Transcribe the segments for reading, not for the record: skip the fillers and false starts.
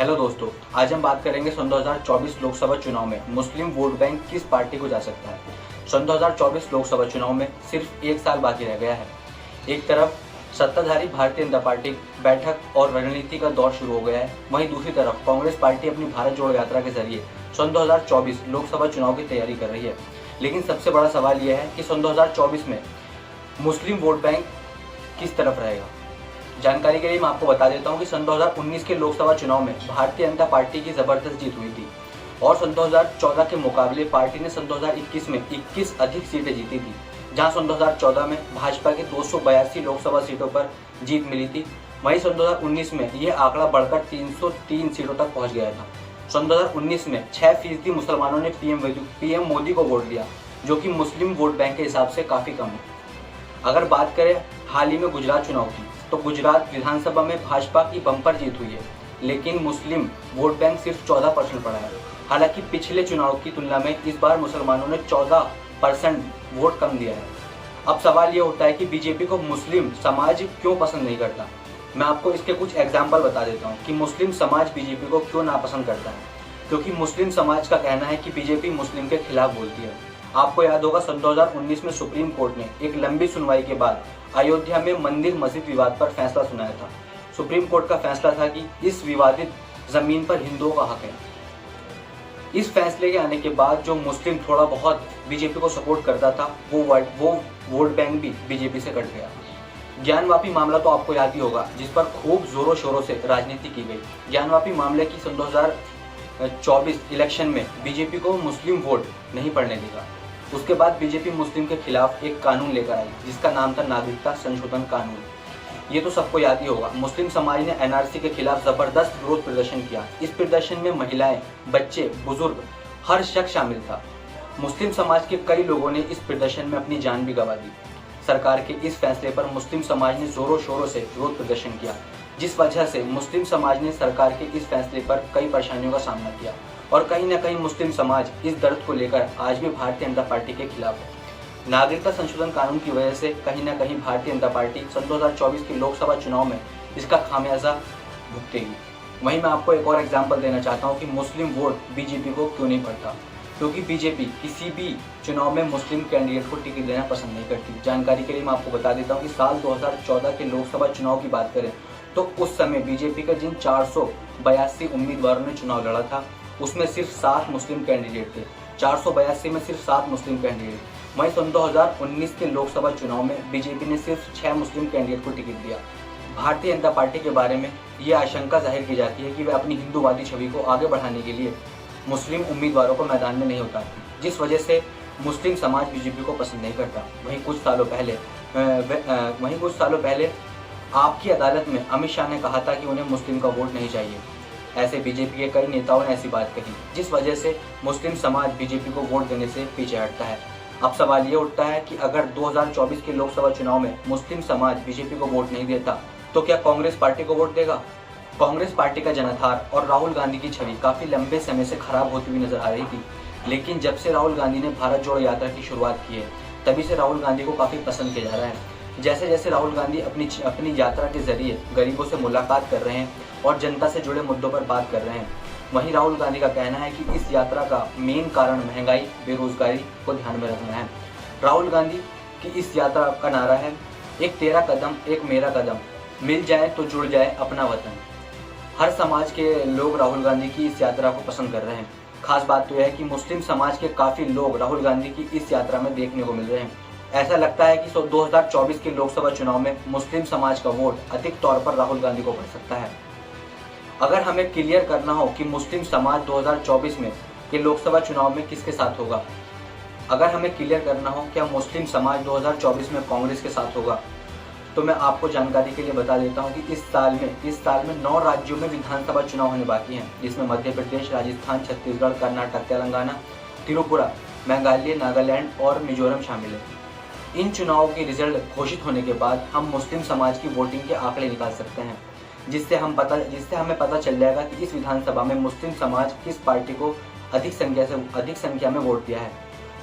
Hello दोस्तों, आज हम बात करेंगे सन 2024 लोकसभा चुनाव में मुस्लिम वोट बैंक किस पार्टी को जा सकता है। सन 2024 लोकसभा चुनाव में सिर्फ एक साल बाकी रह गया है। एक तरफ सत्ताधारी भारतीय जनता पार्टी बैठक और रणनीति का दौर शुरू हो गया है, वहीं दूसरी तरफ कांग्रेस पार्टी अपनी भारत जोड़ो यात्रा के जरिए सन 2024 लोकसभा चुनाव की तैयारी कर रही है। लेकिन सबसे बड़ा सवाल यह है कि सन 2024 में मुस्लिम वोट बैंक किस तरफ रहेगा। जानकारी के लिए मैं आपको बता देता हूं कि सन 2019 के लोकसभा चुनाव में भारतीय जनता पार्टी की जबरदस्त जीत हुई थी और सन 2014 के मुकाबले पार्टी ने सन 2021 में 21 अधिक सीटें जीती थी, जहां सन 2014 में भाजपा के 282 लोकसभा सीटों पर जीत मिली थी। वहीं सन 2019 में यह आंकड़ा बढ़कर 303 सीटों तक पहुंच गया था। सन 2019 में 6% मुसलमानों ने पीएम मोदी को वोट दिया, जो कि मुस्लिम वोट बैंक के हिसाब से काफ़ी कम है। अगर बात करें हाल ही में गुजरात चुनाव की, तो गुजरात विधानसभा में भाजपा की बम्पर जीत हुई है, लेकिन मुस्लिम वोट बैंक सिर्फ 14% पड़ा है। हालांकि पिछले चुनाव की तुलना में इस बार मुसलमानों ने 14% वोट कम दिया है। अब सवाल ये उठता है कि बीजेपी को मुस्लिम समाज क्यों पसंद नहीं करता। मैं आपको इसके कुछ एग्जाम्पल बता देता हूँ कि मुस्लिम समाज बीजेपी को क्यों नापसंद करता है। क्योंकि मुस्लिम समाज का कहना है कि बीजेपी मुस्लिम के खिलाफ बोलती है। आपको याद होगा सन 2019 में सुप्रीम कोर्ट ने एक लंबी सुनवाई के बाद अयोध्या में मंदिर मस्जिद विवाद पर फैसला सुनाया था। सुप्रीम कोर्ट का फैसला था कि इस विवादित जमीन पर हिंदुओं का हक है। इस फैसले के आने के बाद जो मुस्लिम थोड़ा बहुत बीजेपी को सपोर्ट करता था, वो वोट बैंक भी बीजेपी से कट गया। ज्ञानवापी मामला तो आपको याद ही होगा, जिस पर खूब जोरों शोरों से राजनीति की गई। ज्ञानवापी मामले की सन 2024 इलेक्शन में बीजेपी को मुस्लिम वोट नहीं पड़ने देगा। उसके बाद बीजेपी मुस्लिम के खिलाफ एक कानून लेकर आई, जिसका नाम था नागरिकता संशोधन कानून। ये तो सबको याद ही होगा। मुस्लिम समाज ने एनआरसी के खिलाफ जबरदस्त विरोध प्रदर्शन किया। इस प्रदर्शन में महिलाएं, बच्चे, बुजुर्ग, हर शख्स शामिल था। मुस्लिम समाज के कई लोगों ने इस प्रदर्शन में अपनी जान भी गंवा दी। सरकार के इस फैसले पर मुस्लिम समाज ने जोरों शोरों से विरोध प्रदर्शन किया, जिस वजह से मुस्लिम समाज ने सरकार के इस फैसले पर कई परेशानियों का सामना किया और कहीं न कहीं मुस्लिम समाज इस दर्द को लेकर आज भी भारतीय जनता पार्टी के खिलाफ है। नागरिकता संशोधन कानून की वजह से कहीं न कहीं भारतीय जनता पार्टी सन 2024 के लोकसभा चुनाव में इसका खामियाजा भुगतेगी। वहीं मैं आपको एक और एग्जाम्पल देना चाहता हूँ कि मुस्लिम वोट बीजेपी को क्यों नहीं पड़ता। क्योंकि बीजेपी किसी भी चुनाव में मुस्लिम कैंडिडेट को टिकट देना पसंद नहीं करती। जानकारी के लिए मैं आपको बता देता हूँ कि साल 2014 के लोकसभा चुनाव की बात करें तो उस समय बीजेपी के जिन 482 उम्मीदवारों ने चुनाव लड़ा था, उसमें सिर्फ 7 मुस्लिम कैंडिडेट थे। 482 में सिर्फ 7 मुस्लिम कैंडिडेट। वहीं सन 2019 के लोकसभा चुनाव में बीजेपी ने सिर्फ 6 मुस्लिम कैंडिडेट को टिकट दिया। भारतीय जनता पार्टी के बारे में ये आशंका जाहिर की जाती है कि वे अपनी हिंदूवादी छवि को आगे बढ़ाने के लिए मुस्लिम उम्मीदवारों को मैदान में नहीं उतारती, जिस वजह से मुस्लिम समाज बीजेपी को पसंद नहीं करता। वहीं कुछ सालों पहले आपकी अदालत में अमित शाह ने कहा था कि उन्हें मुस्लिम का वोट नहीं चाहिए। ऐसे बीजेपी के कई नेताओं ने ऐसी बात कही, जिस वजह से मुस्लिम समाज बीजेपी को वोट देने से पीछे हटता है। अब सवाल ये उठता है कि अगर 2024 के लोकसभा चुनाव में मुस्लिम समाज बीजेपी को वोट नहीं देता, तो क्या कांग्रेस पार्टी को वोट देगा। कांग्रेस पार्टी का जनाधार और राहुल गांधी की छवि काफ़ी लंबे समय से खराब होती हुई नजर आ रही थी, लेकिन जब से राहुल गांधी ने भारत जोड़ो यात्रा की शुरुआत की है, तभी से राहुल गांधी को काफ़ी पसंद किया जा रहा है। जैसे जैसे राहुल गांधी अपनी यात्रा के जरिए गरीबों से मुलाकात कर रहे हैं और जनता से जुड़े मुद्दों पर बात कर रहे हैं, वहीं राहुल गांधी का कहना है कि इस यात्रा का मेन कारण महंगाई, बेरोजगारी को ध्यान में रखना है। राहुल गांधी की इस यात्रा का नारा है, एक तेरा कदम एक मेरा कदम, मिल जाए तो जुड़ जाए अपना वतन। हर समाज के लोग राहुल गांधी की इस यात्रा को पसंद कर रहे हैं। खास बात तो यह है कि मुस्लिम समाज के काफ़ी लोग राहुल गांधी की इस यात्रा में देखने को मिल रहे हैं। ऐसा लगता है कि 2024 के लोकसभा चुनाव में मुस्लिम समाज का वोट अधिक तौर पर राहुल गांधी को पड़ सकता है। अगर हमें क्लियर करना हो कि मुस्लिम समाज 2024 में के लोकसभा चुनाव में किसके साथ होगा, अगर हमें क्लियर करना हो क्या मुस्लिम समाज 2024 में कांग्रेस के साथ होगा, तो मैं आपको जानकारी के लिए बता देता हूं कि इस साल में 9 राज्यों में विधानसभा चुनाव होने बाकी हैं, जिसमें मध्य प्रदेश, राजस्थान, छत्तीसगढ़, कर्नाटक, तेलंगाना, त्रिपुरा, मेघालय, नागालैंड और मिजोरम शामिल है। इन चुनावों के रिजल्ट घोषित होने के बाद हम मुस्लिम समाज की वोटिंग के आंकड़े निकाल सकते हैं, जिससे हमें पता चल जाएगा कि इस विधानसभा में मुस्लिम समाज किस पार्टी को अधिक संख्या में वोट दिया है।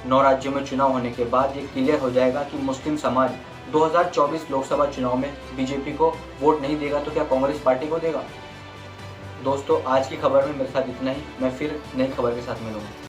9 राज्यों में चुनाव होने के बाद ये क्लियर हो जाएगा कि मुस्लिम समाज 2024 लोकसभा चुनाव में बीजेपी को वोट नहीं देगा तो क्या कांग्रेस पार्टी को देगा। दोस्तों आज की खबर में मेरे साथ इतना ही, मैं फिर नई खबर के साथ मिलूंगा।